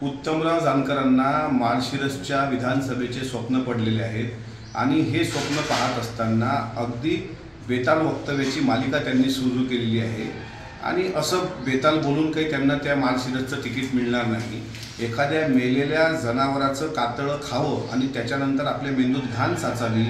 उत्तमराव जानकरांना माळशिरसच्या विधानसभेचे स्वप्न पडलेले आहेत आणि हे स्वप्न पाहत असताना अगदी बेताल वक्तव्याची मालिका त्यांनी सुरू केलेली आहे आणि असं बेताल बोलून काही त्यांना त्या माळशिरसचं तिकीट मिळणार नाही। एखाद्या मेलेल्या जनावराचं कातळं खावं आणि त्याच्यानंतर आपल्या मेंदूत घाण साचावी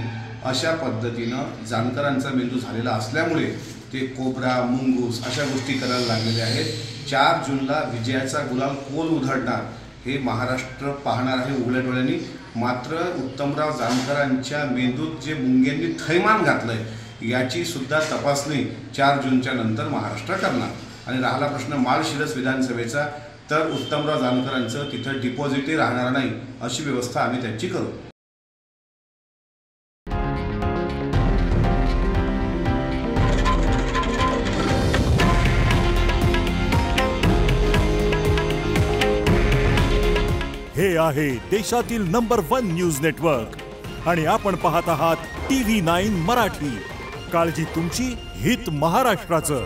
अशा पद्धतीनं जानकरांचा मेंदू झालेला असल्यामुळे ते कोबरा मुंगूस अशा गोष्टी करायला लागलेले आहेत। 4 जूनला विजयाचा गुलाल कोण उधळणार हे महाराष्ट्र पाहणार आहे उघड्या डोळ्यांनी। मात्र उत्तमराव जानकरांच्या मेंदूत जे मुंग्यांनी थैमान घातलंय याची सुद्धा तपासणी 4 जूनच्या नंतर महाराष्ट्र करणार। आणि राहिला प्रश्न माळशिरस विधानसभेचा, तर उत्तमराव जानकरांचं तिथं डिपॉझिटही राहणार नाही अशी व्यवस्था आम्ही त्यांची करू। हे आहे देशातील नंबर 1 न्यूज नेटवर्क आणि आपण पाहत आहात TV9 मराठी। काळजी तुमची, हित महाराष्ट्राचं।